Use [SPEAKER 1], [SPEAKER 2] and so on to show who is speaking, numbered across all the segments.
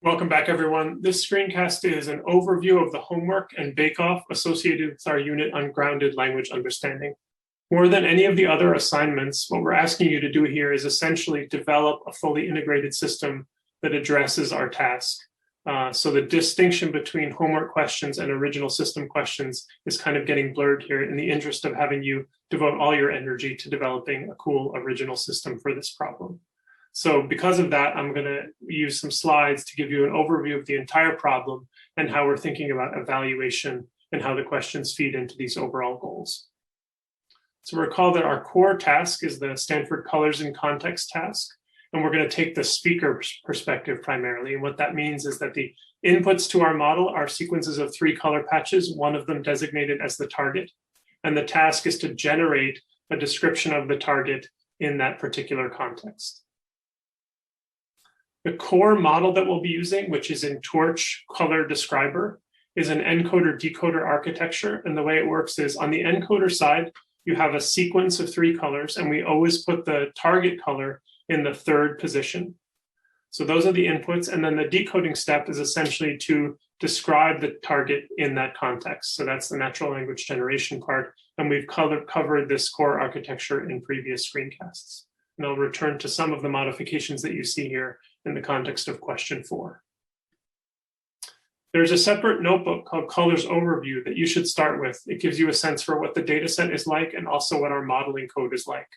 [SPEAKER 1] Welcome back, everyone. This screencast is an overview of the homework and bake-off associated with our unit on grounded language understanding. More than any of the other assignments, what we're asking you to do here is essentially develop a fully integrated system that addresses our task. So the distinction between homework questions and original system questions is kind of getting blurred here in the interest of having you devote all your energy to developing a cool original system for this problem. So because of that, I'm going to use some slides to give you an overview of the entire problem and how we're thinking about evaluation and how the questions feed into these overall goals. So recall that our core task is the Stanford Colors and Context task, and we're going to take the speaker perspective primarily. And what that means is that the inputs to our model are sequences of 3 color patches, one of them designated as the target. And the task is to generate a description of the target in that particular context. The core model that we'll be using, which is in Torch Color Describer, is an encoder-decoder architecture. And the way it works is on the encoder side, you have a sequence of 3 colors, and we always put the target color in the 3rd position. So those are the inputs. And then the decoding step is essentially to describe the target in that context. So that's the natural language generation part. And we've covered this core architecture in previous screencasts. And I'll return to some of the modifications that you see here in the context of question 4. There's a separate notebook called Colors Overview that you should start with. It gives you a sense for what the data set is like and also what our modeling code is like.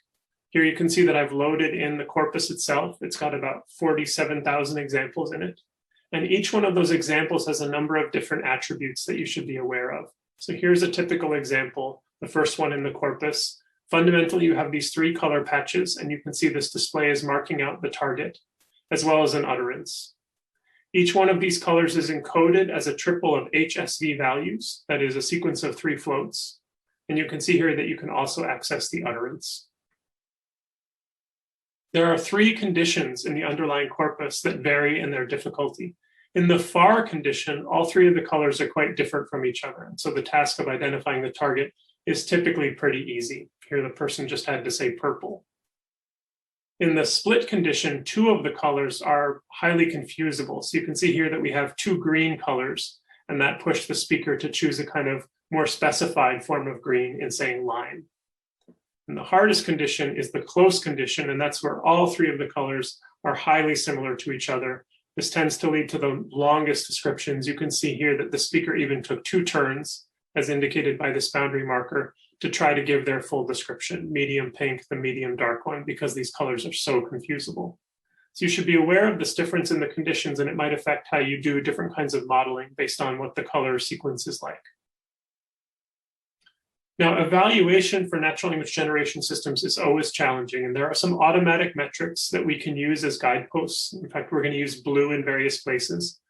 [SPEAKER 1] Here you can see that I've loaded in the corpus itself. It's got about 47,000 examples in it. And each one of those examples has a number of different attributes that you should be aware of. So here's a typical example, the first one in the corpus. Fundamentally, you have these 3 color patches, and you can see this display is marking out the target, as well as an utterance. Each one of these colors is encoded as a triple of HSV values, that is a sequence of 3 floats. And you can see here that you can also access the utterance. There are 3 conditions in the underlying corpus that vary in their difficulty. In the far condition, all 3 of the colors are quite different from each other. And so the task of identifying the target is typically pretty easy. Here, the person just had to say purple. In the split condition, 2 of the colors are highly confusable. So you can see here that we have 2 green colors, and that pushed the speaker to choose a kind of more specified form of green in saying line. And the hardest condition is the close condition, and that's where all 3 of the colors are highly similar to each other. This tends to lead to the longest descriptions. You can see here that the speaker even took 2 turns, as indicated by this boundary marker, to try to give their full description, medium pink, the medium dark one, because these colors are so confusable. So you should be aware of this difference in the conditions, and it might affect how you do different kinds of modeling based on what the color sequence is like. Now, evaluation for natural language generation systems is always challenging, and there are some automatic metrics that we can use as guideposts. In fact, we're going to use blue in various places.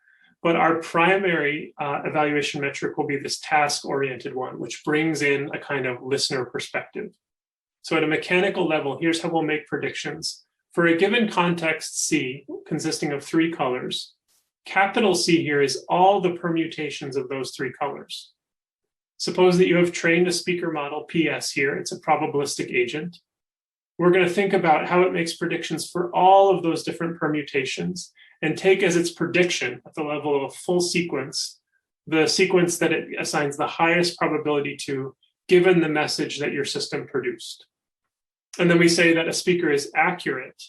[SPEAKER 1] But our primary evaluation metric will be this task-oriented one, which brings in a kind of listener perspective. So at a mechanical level, here's how we'll make predictions. For a given context C, consisting of 3 colors, capital C here is all the permutations of those 3 colors. Suppose that you have trained a speaker model, PS here, it's a probabilistic agent. We're going to think about how it makes predictions for all of those different permutations and take as its prediction at the level of a full sequence, the sequence that it assigns the highest probability to, given the message that your system produced. And then we say that a speaker is accurate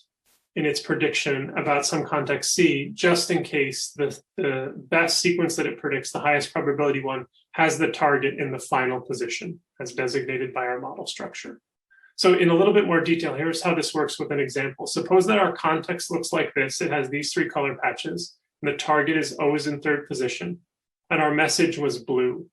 [SPEAKER 1] in its prediction about some context C, just in case the best sequence that it predicts, the highest probability one, has the target in the final position, as designated by our model structure. So in a little bit more detail, here's how this works with an example. Suppose that our context looks like this. It has these 3 color patches, and the target is always in 3rd position, and our message was blue.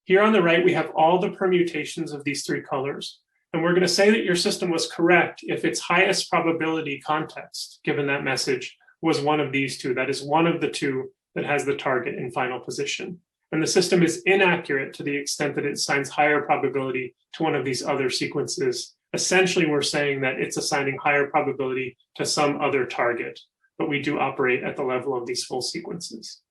[SPEAKER 1] Here on the right, we have all the permutations of these 3 colors, and we're going to say that your system was correct if its highest probability context, given that message, was one of these 2. That is one of the 2 that has the target in final position. And the system is inaccurate to the extent that it assigns higher probability to one of these other sequences. Essentially, we're saying that it's assigning higher probability to some other target, but we do operate at the level of these full sequences.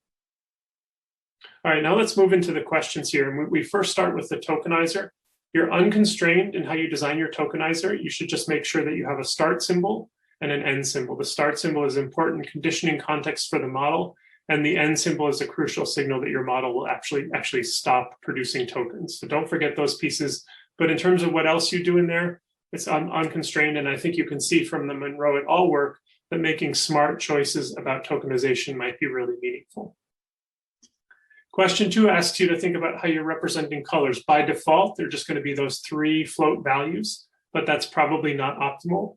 [SPEAKER 1] All right, now let's move into the questions here. And we first start with the tokenizer. You're unconstrained in how you design your tokenizer. You should just make sure that you have a start symbol and an end symbol. The start symbol is important conditioning context for the model, and the end symbol is a crucial signal that your model will actually stop producing tokens. So don't forget those pieces. But in terms of what else you do in there, it's unconstrained, and I think you can see from the Monroe et al. Work that making smart choices about tokenization might be really meaningful. Question 2 asks you to think about how you're representing colors. By default, they're just going to be those 3 float values, but that's probably not optimal.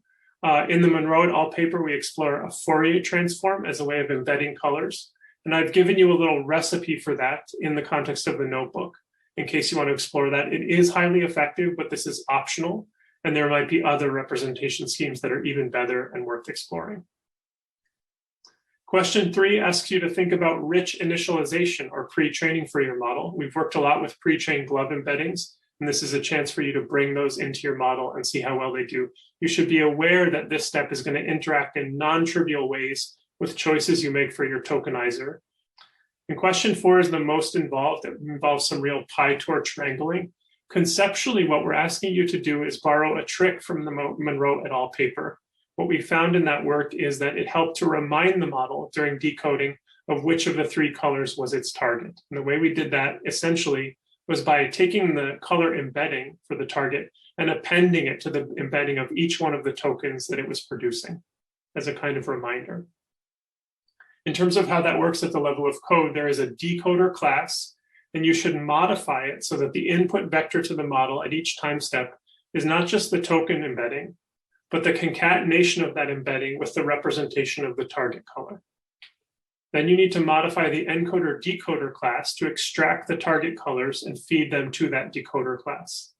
[SPEAKER 1] In the Monroe et al. Paper, we explore a Fourier transform as a way of embedding colors. And I've given you a little recipe for that in the context of the notebook, in case you want to explore that. It is highly effective, but this is optional. And there might be other representation schemes that are even better and worth exploring. Question 3 asks you to think about rich initialization or pre-training for your model. We've worked a lot with pre-trained glove embeddings, and this is a chance for you to bring those into your model and see how well they do. You should be aware that this step is going to interact in non-trivial ways with choices you make for your tokenizer. And question 4 is the most involved. It involves some real PyTorch wrangling. Conceptually, what we're asking you to do is borrow a trick from the Monroe et al. Paper. What we found in that work is that it helped to remind the model during decoding of which of the 3 colors was its target. And the way we did that essentially was by taking the color embedding for the target and appending it to the embedding of each one of the tokens that it was producing as a kind of reminder. In terms of how that works at the level of code, there is a decoder class, and you should modify it so that the input vector to the model at each time step is not just the token embedding, but the concatenation of that embedding with the representation of the target color. Then you need to modify the encoder-decoder class to extract the target colors and feed them to that decoder class.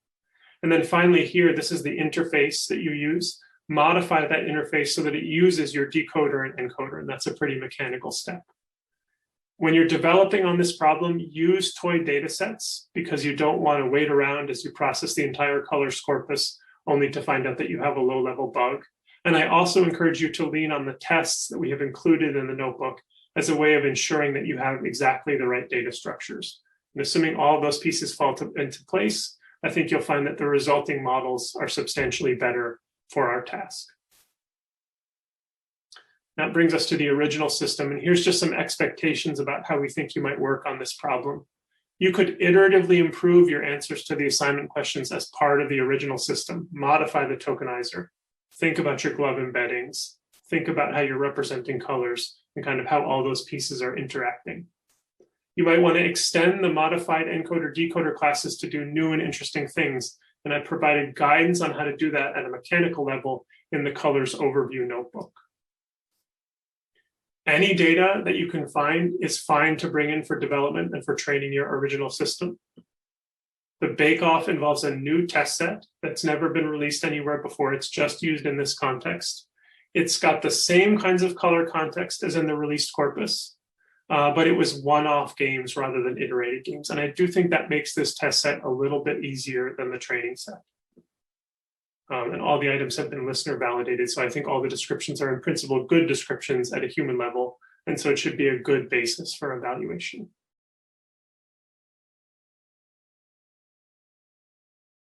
[SPEAKER 1] And then finally here, this is the interface that you use. Modify that interface so that it uses your decoder and encoder, and that's a pretty mechanical step. When you're developing on this problem, use toy data sets because you don't want to wait around as you process the entire colors corpus only to find out that you have a low-level bug. And I also encourage you to lean on the tests that we have included in the notebook as a way of ensuring that you have exactly the right data structures. And assuming all of those pieces fall into place, I think you'll find that the resulting models are substantially better for our task. That brings us to the original system, and here's just some expectations about how we think you might work on this problem. You could iteratively improve your answers to the assignment questions as part of the original system. Modify the tokenizer. Think about your glove embeddings. Think about how you're representing colors and kind of how all those pieces are interacting. You might want to extend the modified encoder-decoder classes to do new and interesting things, and I provided guidance on how to do that at a mechanical level in the colors overview notebook. Any data that you can find is fine to bring in for development and for training your original system. The bake-off involves a new test set that's never been released anywhere before. It's just used in this context. It's got the same kinds of color context as in the released corpus, but it was one-off games rather than iterated games. And I do think that makes this test set a little bit easier than the training set. And all the items have been listener validated. So I think all the descriptions are in principle good descriptions at a human level. And so it should be a good basis for evaluation.